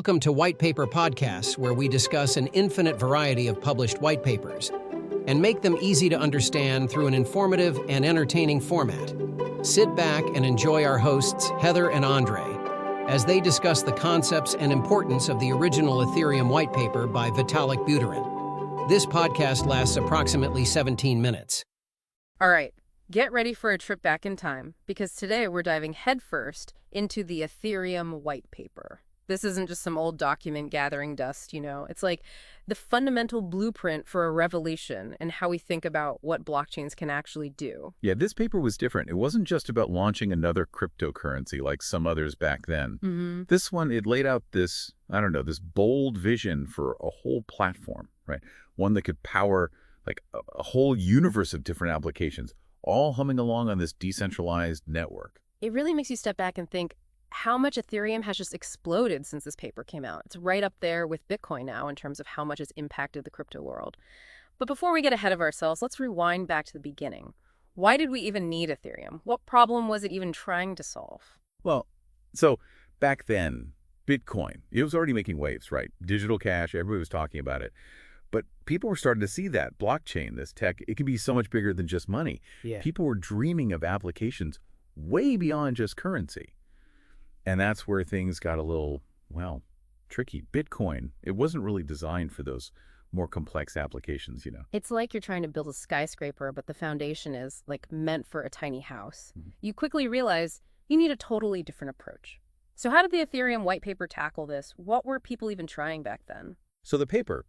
Welcome to White Paper Podcasts, where we discuss an infinite variety of published white papers and make them easy to understand through an informative and entertaining format. Sit back and enjoy our hosts, Heather and Andre, as they discuss the concepts and importance of the original Ethereum white paper by Vitalik Buterin. This podcast lasts approximately 17 minutes. All right, get ready for a trip back in time, because today we're diving headfirst into the Ethereum white paper. This isn't just some old document gathering dust, It's like the fundamental blueprint for a revolution and how we think about what blockchains can actually do. Yeah, this paper was different. It wasn't just about launching another cryptocurrency like some others back then. This one, it laid out this, this bold vision for a whole platform, right? One that could power like a whole universe of different applications, all humming along on this decentralized network. It really makes you step back and think, how much Ethereum has just exploded since this paper came out. It's right up there with Bitcoin now in terms of how much it's impacted the crypto world. But before we get ahead of ourselves, let's rewind back to the beginning. Why did we even need Ethereum? What problem was it even trying to solve? Well, so back then, Bitcoin, it was already making waves, right? Digital cash, everybody was talking about it. But people were starting to see that blockchain, this tech, it can be so much bigger than just money. Yeah. People were dreaming of applications way beyond just currency. And that's where things got a little, tricky. Bitcoin, it wasn't really designed for those more complex applications, It's like you're trying to build a skyscraper, but the foundation is meant for a tiny house. You quickly realize you need a totally different approach. So how did the Ethereum white paper tackle this? What were people even trying back then? So the paper,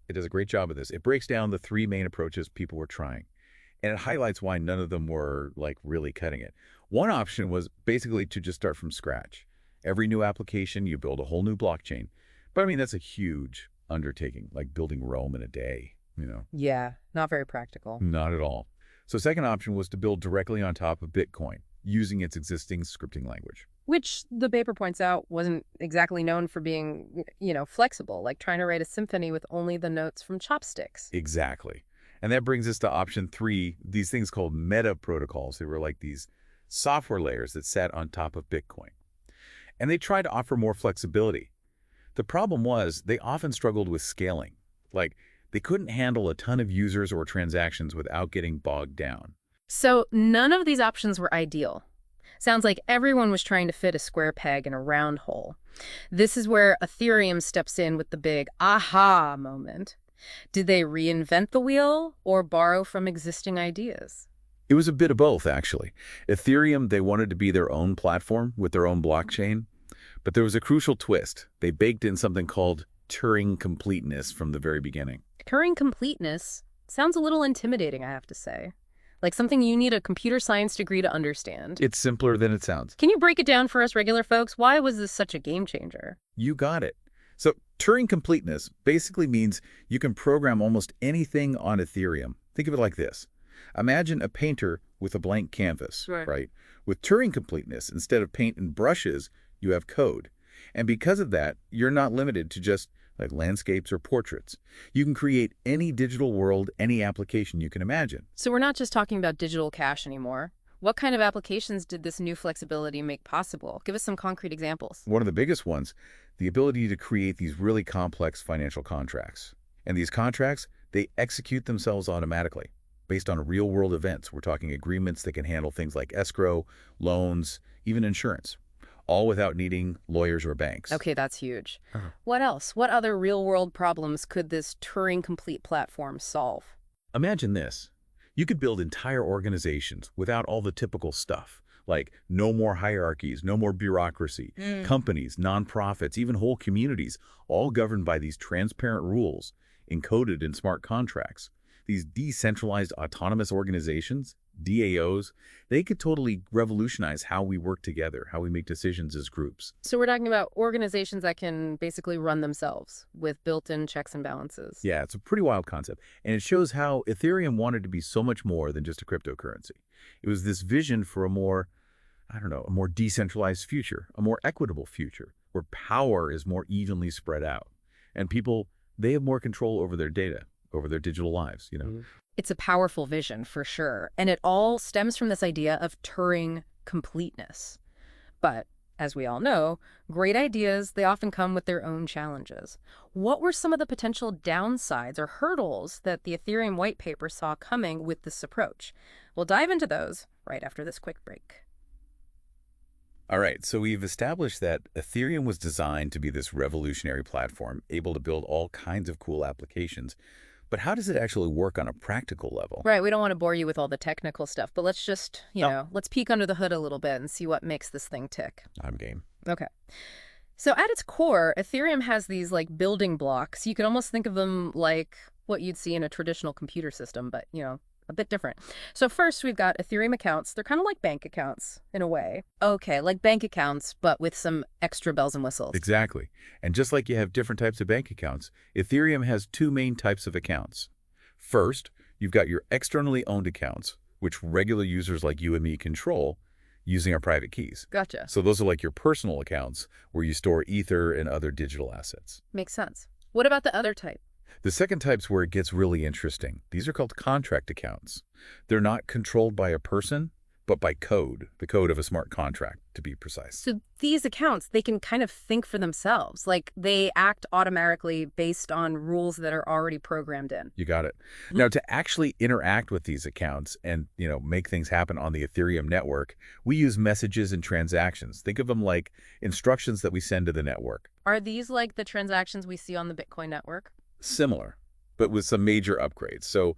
it does a great job of this. It breaks down the three main approaches people were trying. And it highlights why none of them were really cutting it. One option was basically to just start from scratch. Every new application, you build a whole new blockchain. But that's a huge undertaking, like building Rome in a day, Yeah, not very practical. Not at all. So second option was to build directly on top of Bitcoin, using its existing scripting language. Which the paper points out wasn't exactly known for being, flexible, like trying to write a symphony with only the notes from chopsticks. Exactly. And that brings us to option 3, these things called meta protocols. They were like these software layers that sat on top of Bitcoin. And they tried to offer more flexibility. The problem was they often struggled with scaling. They couldn't handle a ton of users or transactions without getting bogged down. So none of these options were ideal. Sounds like everyone was trying to fit a square peg in a round hole. This is where Ethereum steps in with the big aha moment. Did they reinvent the wheel or borrow from existing ideas? It was a bit of both, actually. Ethereum, they wanted to be their own platform with their own blockchain. But there was a crucial twist. They baked in something called Turing-completeness from the very beginning. Turing-completeness sounds a little intimidating, I have to say. Like something you need a computer science degree to understand. It's simpler than it sounds. Can you break it down for us regular folks? Why was this such a game changer? You got it. So Turing-completeness basically means you can program almost anything on Ethereum. Think of it like this. Imagine a painter with a blank canvas, right? With Turing-completeness, instead of paint and brushes, you have code. And because of that, you're not limited to just landscapes or portraits. You can create any digital world, any application you can imagine. So we're not just talking about digital cash anymore. What kind of applications did this new flexibility make possible? Give us some concrete examples. One of the biggest ones, the ability to create these really complex financial contracts. And these contracts, they execute themselves automatically based on real-world events. We're talking agreements that can handle things like escrow, loans, even insurance, all without needing lawyers or banks. Okay, that's huge. What else? What other real-world problems could this Turing-complete platform solve? Imagine this. You could build entire organizations without all the typical stuff, like no more hierarchies, no more bureaucracy, companies, nonprofits, even whole communities, all governed by these transparent rules encoded in smart contracts. These decentralized autonomous organizations, DAOs, they could totally revolutionize how we work together, how we make decisions as groups. So we're talking about organizations that can basically run themselves with built-in checks and balances. Yeah, it's a pretty wild concept. And it shows how Ethereum wanted to be so much more than just a cryptocurrency. It was this vision for a more decentralized future, a more equitable future, where power is more evenly spread out. And people, they have more control over their data, over their digital lives, It's a powerful vision, for sure. And it all stems from this idea of Turing completeness. But As we all know, great ideas, they often come with their own challenges. What were some of the potential downsides or hurdles that the Ethereum white paper saw coming with this approach? We'll dive into those right after this quick break. All right, so we've established that Ethereum was designed to be this revolutionary platform, able to build all kinds of cool applications. But how does it actually work on a practical level? Right, we don't want to bore you with all the technical stuff, but let's just, No. let's peek under the hood a little bit and see what makes this thing tick. I'm game. Okay. So at its core, Ethereum has these like building blocks. You can almost think of them like what you'd see in a traditional computer system, but, a bit different. So first, we've got Ethereum accounts. They're kind of like bank accounts in a way. Okay, like bank accounts, but with some extra bells and whistles. Exactly. And just like you have different types of bank accounts, Ethereum has two main types of accounts. First, you've got your externally owned accounts, which regular users like you and me control using our private keys. Gotcha. So those are like your personal accounts where you store Ether and other digital assets. Makes sense. What about the other type? The second type's where it gets really interesting. These are called contract accounts. They're not controlled by a person, but by code, the code of a smart contract, to be precise. So these accounts, they can kind of think for themselves. Like they act automatically based on rules that are already programmed in. You got it. Now, to actually interact with these accounts and, make things happen on the Ethereum network, we use messages and transactions. Think of them like instructions that we send to the network. Are these like the transactions we see on the Bitcoin network? Similar, but with some major upgrades. So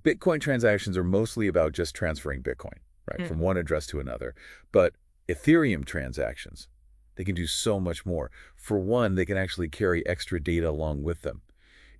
Bitcoin transactions are mostly about just transferring Bitcoin, right, from one address to another. But Ethereum transactions, they can do so much more. For one, they can actually carry extra data along with them.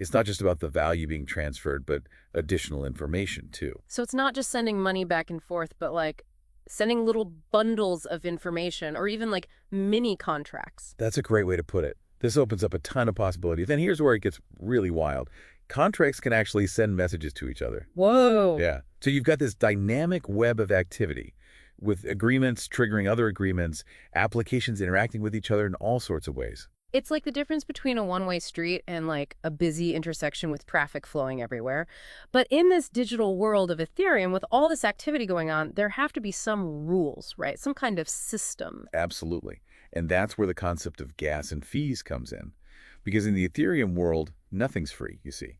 It's not just about the value being transferred, but additional information too. So it's not just sending money back and forth, but like sending little bundles of information or even like mini contracts. That's a great way to put it. This opens up a ton of possibilities. Then here's where it gets really wild. Contracts can actually send messages to each other. Whoa. Yeah. So you've got this dynamic web of activity with agreements triggering other agreements, applications interacting with each other in all sorts of ways. It's like the difference between a one-way street and like a busy intersection with traffic flowing everywhere. But in this digital world of Ethereum, with all this activity going on, there have to be some rules, right? Some kind of system. Absolutely. And that's where the concept of gas and fees comes in. Because in the Ethereum world, nothing's free, you see.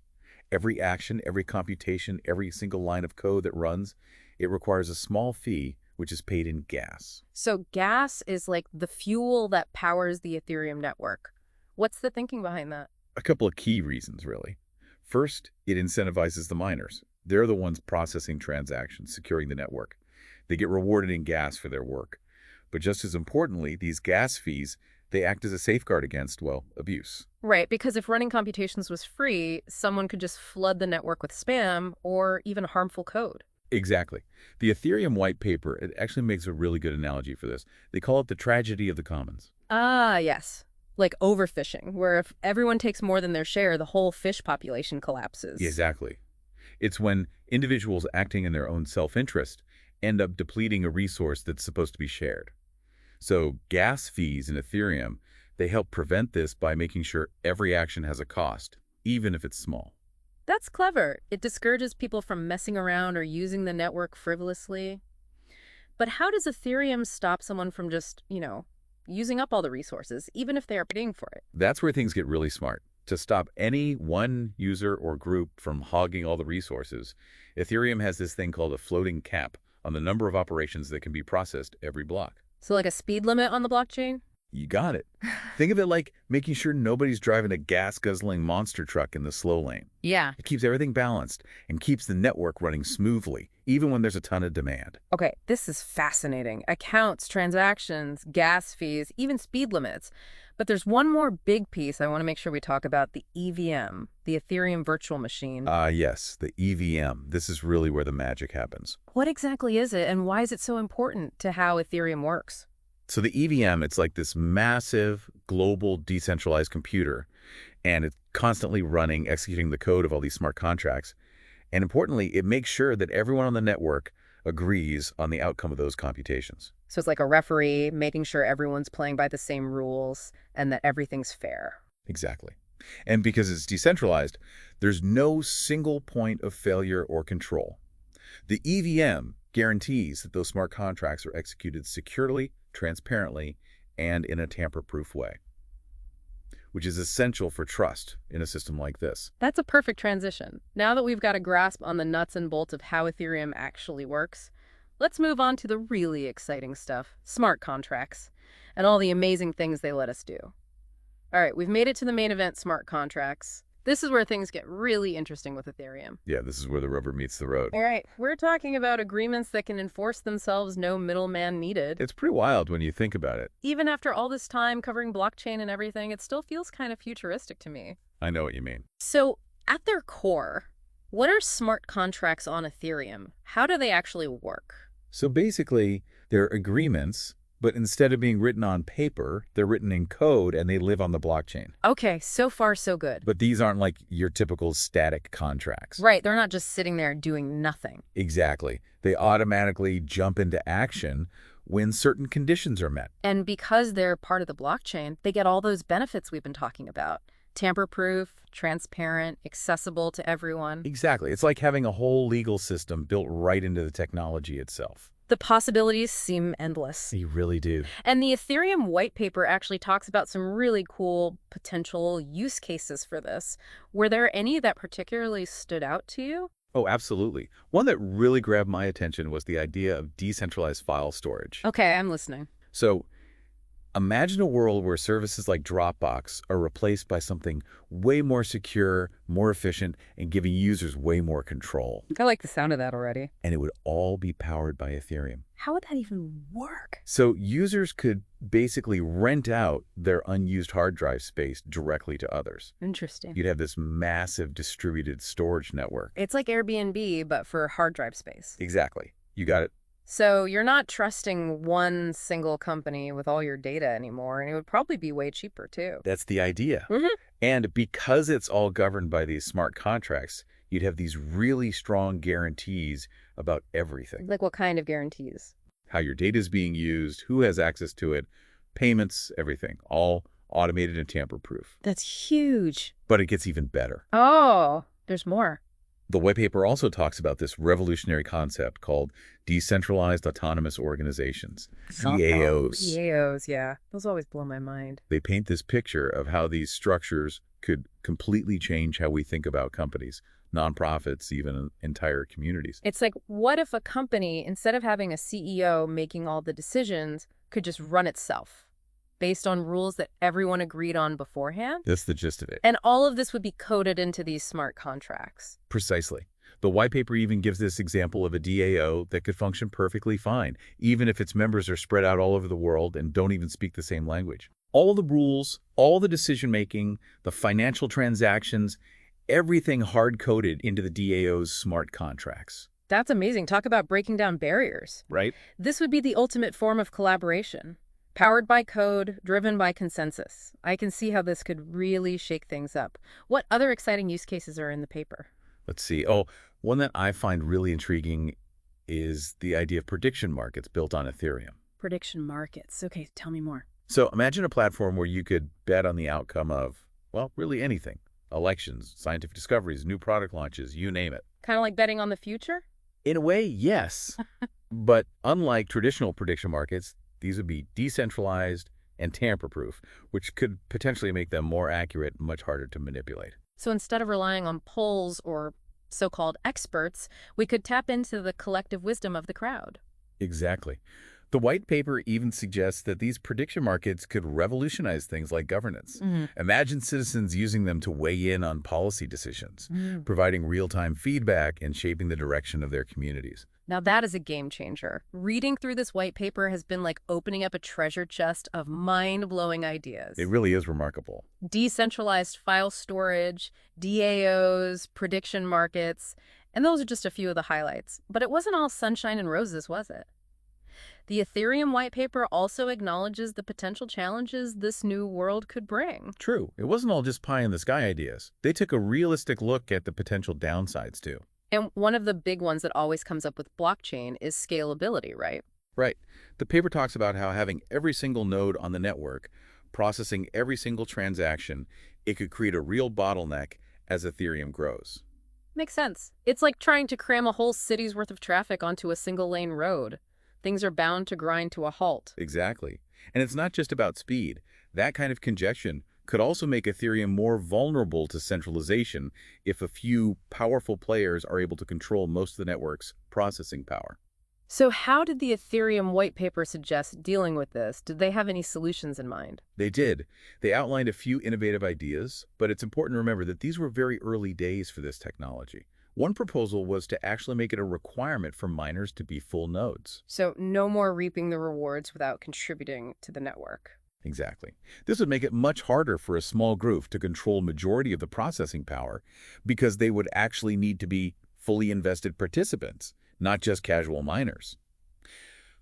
Every action, every computation, every single line of code that runs, it requires a small fee, which is paid in gas. So gas is like the fuel that powers the Ethereum network. What's the thinking behind that? A couple of key reasons, really. First, it incentivizes the miners. They're the ones processing transactions, securing the network. They get rewarded in gas for their work. But just as importantly, these gas fees, they act as a safeguard against, abuse. Right, because if running computations was free, someone could just flood the network with spam or even harmful code. Exactly. The Ethereum white paper, it actually makes a really good analogy for this. They call it the tragedy of the commons. Ah, yes. Like overfishing, where if everyone takes more than their share, the whole fish population collapses. Exactly. It's when individuals acting in their own self-interest end up depleting a resource that's supposed to be shared. So gas fees in Ethereum, they help prevent this by making sure every action has a cost, even if it's small. That's clever. It discourages people from messing around or using the network frivolously. But how does Ethereum stop someone from just, using up all the resources, even if they are paying for it? That's where things get really smart. To stop any one user or group from hogging all the resources, Ethereum has this thing called a floating cap on the number of operations that can be processed every block. So like a speed limit on the blockchain? You got it. Think of it like making sure nobody's driving a gas-guzzling monster truck in the slow lane. Yeah. It keeps everything balanced and keeps the network running smoothly, even when there's a ton of demand. Okay, this is fascinating. Accounts, transactions, gas fees, even speed limits. But there's one more big piece I want to make sure we talk about, the EVM, the Ethereum virtual machine. Yes, the EVM. This is really where the magic happens. What exactly is it, and why is it so important to how Ethereum works? So the EVM, it's like this massive, global, decentralized computer, and it's constantly running, executing the code of all these smart contracts. And importantly, it makes sure that everyone on the network agrees on the outcome of those computations. So it's like a referee, making sure everyone's playing by the same rules and that everything's fair. Exactly. And because it's decentralized, there's no single point of failure or control. The EVM guarantees that those smart contracts are executed securely, transparently, and in a tamper-proof way, which is essential for trust in a system like this. That's a perfect transition. Now that we've got a grasp on the nuts and bolts of how Ethereum actually works, let's move on to the really exciting stuff, smart contracts, and all the amazing things they let us do. All right, we've made it to the main event, smart contracts. This is where things get really interesting with Ethereum. Yeah, this is where the rubber meets the road. All right, we're talking about agreements that can enforce themselves, no middleman needed. It's pretty wild when you think about it. Even after all this time covering blockchain and everything, it still feels kind of futuristic to me. I know what you mean. So, at their core, what are smart contracts on Ethereum? How do they actually work? So basically, they're agreements, but instead of being written on paper, they're written in code and they live on the blockchain. Okay, so far so good. But these aren't like your typical static contracts. Right, they're not just sitting there doing nothing. Exactly. They automatically jump into action when certain conditions are met. And because they're part of the blockchain, they get all those benefits we've been talking about. Tamper-proof, transparent, accessible to everyone. Exactly. It's like having a whole legal system built right into the technology itself. The possibilities seem endless. You really do. And the Ethereum white paper actually talks about some really cool potential use cases for this. Were there any that particularly stood out to you? Oh, absolutely. One that really grabbed my attention was the idea of decentralized file storage. Okay, I'm listening. So imagine a world where services like Dropbox are replaced by something way more secure, more efficient, and giving users way more control. I like the sound of that already. And it would all be powered by Ethereum. How would that even work? So users could basically rent out their unused hard drive space directly to others. Interesting. You'd have this massive distributed storage network. It's like Airbnb, but for hard drive space. Exactly. You got it. So you're not trusting one single company with all your data anymore, and it would probably be way cheaper, too. That's the idea. Mm-hmm. And because it's all governed by these smart contracts, you'd have these really strong guarantees about everything. Like what kind of guarantees? How your data is being used, who has access to it, payments, everything. All automated and tamper-proof. That's huge. But it gets even better. Oh, there's more. The white paper also talks about this revolutionary concept called decentralized autonomous organizations, DAOs. DAOs, yeah. Those always blow my mind. They paint this picture of how these structures could completely change how we think about companies, nonprofits, even entire communities. It's like, what if a company, instead of having a CEO making all the decisions, could just run itself based on rules that everyone agreed on beforehand? That's the gist of it. And all of this would be coded into these smart contracts. Precisely. The white paper even gives this example of a DAO that could function perfectly fine, even if its members are spread out all over the world and don't even speak the same language. All the rules, all the decision-making, the financial transactions, everything hard-coded into the DAO's smart contracts. That's amazing. Talk about breaking down barriers. Right? This would be the ultimate form of collaboration. Powered by code, driven by consensus. I can see how this could really shake things up. What other exciting use cases are in the paper? Let's see. Oh, one that I find really intriguing is the idea of prediction markets built on Ethereum. Prediction markets. Okay, tell me more. So imagine a platform where you could bet on the outcome of, well, really anything. Elections, scientific discoveries, new product launches, you name it. Kind of like betting on the future? In a way, yes. But unlike traditional prediction markets, these would be decentralized and tamper-proof, which could potentially make them more accurate and much harder to manipulate. So instead of relying on polls or so-called experts, we could tap into the collective wisdom of the crowd. Exactly. The white paper even suggests that these prediction markets could revolutionize things like governance. Imagine citizens using them to weigh in on policy decisions, providing real-time feedback and shaping the direction of their communities. Now that is a game changer. Reading through this white paper has been like opening up a treasure chest of mind-blowing ideas. It really is remarkable. Decentralized file storage, DAOs, prediction markets, and those are just a few of the highlights. But it wasn't all sunshine and roses, was it? The Ethereum white paper also acknowledges the potential challenges this new world could bring. True. It wasn't all just pie-in-the-sky ideas. They took a realistic look at the potential downsides, too. And one of the big ones that always comes up with blockchain is scalability, right? Right. The paper talks about how having every single node on the network, processing every single transaction, it could create a real bottleneck as Ethereum grows. Makes sense. It's like trying to cram a whole city's worth of traffic onto a single lane road. Things are bound to grind to a halt. Exactly. And it's not just about speed. That kind of congestion could also make Ethereum more vulnerable to centralization if a few powerful players are able to control most of the network's processing power. So how did the Ethereum white paper suggest dealing with this? Did they have any solutions in mind? They did. They outlined a few innovative ideas, but it's important to remember that these were very early days for this technology. One proposal was to actually make it a requirement for miners to be full nodes. So no more reaping the rewards without contributing to the network. Exactly. This would make it much harder for a small group to control majority of the processing power because they would actually need to be fully invested participants, not just casual miners.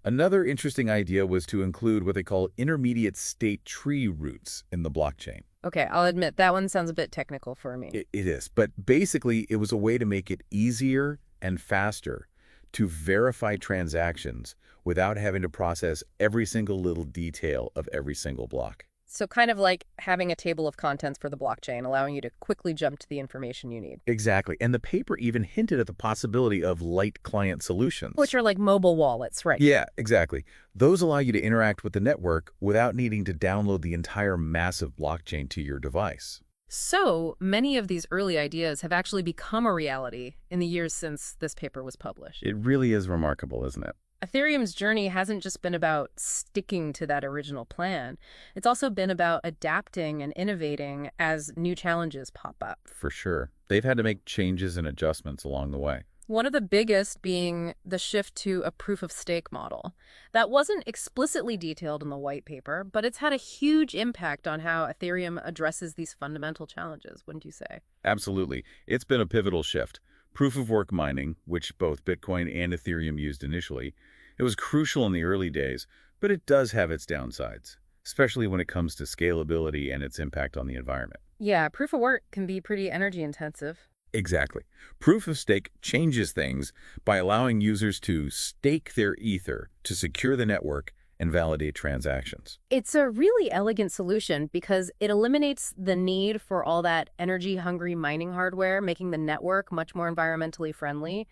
Another interesting idea was to include what they call intermediate state tree roots in the blockchain. Okay, I'll admit that one sounds a bit technical for me. It is, but basically it was a way to make it easier and faster to verify transactions without having to process every single little detail of every single block. So kind of like having a table of contents for the blockchain, allowing you to quickly jump to the information you need. Exactly. And the paper even hinted at the possibility of light client solutions. Which are like mobile wallets, right? Yeah, exactly. Those allow you to interact with the network without needing to download the entire massive blockchain to your device. So many of these early ideas have actually become a reality in the years since this paper was published. It really is remarkable, isn't it? Ethereum's journey hasn't just been about sticking to that original plan. It's also been about adapting and innovating as new challenges pop up. For sure. They've had to make changes and adjustments along the way. One of the biggest being the shift to a proof-of-stake model. That wasn't explicitly detailed in the white paper, but it's had a huge impact on how Ethereum addresses these fundamental challenges, wouldn't you say? Absolutely. It's been a pivotal shift. Proof-of-work mining, which both Bitcoin and Ethereum used initially, it was crucial in the early days, but it does have its downsides, especially when it comes to scalability and its impact on the environment. Yeah, proof-of-work can be pretty energy-intensive. Exactly. Proof of stake changes things by allowing users to stake their ether to secure the network and validate transactions. It's a really elegant solution because it eliminates the need for all that energy-hungry mining hardware, making the network much more environmentally friendly.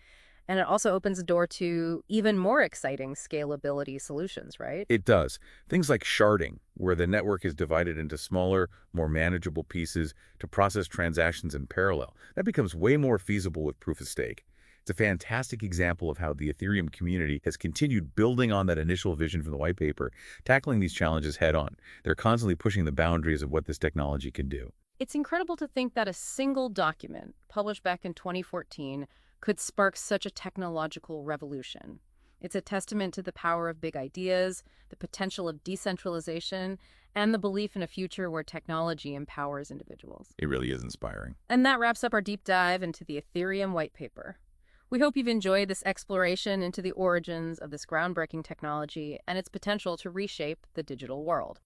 And it also opens the door to even more exciting scalability solutions, right? It does. Things like sharding, where the network is divided into smaller, more manageable pieces to process transactions in parallel. That becomes way more feasible with proof of stake. It's a fantastic example of how the Ethereum community has continued building on that initial vision from the white paper, tackling these challenges head on. They're constantly pushing the boundaries of what this technology can do. It's incredible to think that a single document published back in 2014 could spark such a technological revolution. It's a testament to the power of big ideas, the potential of decentralization, and the belief in a future where technology empowers individuals. It really is inspiring. And that wraps up our deep dive into the Ethereum white paper. We hope you've enjoyed this exploration into the origins of this groundbreaking technology and its potential to reshape the digital world.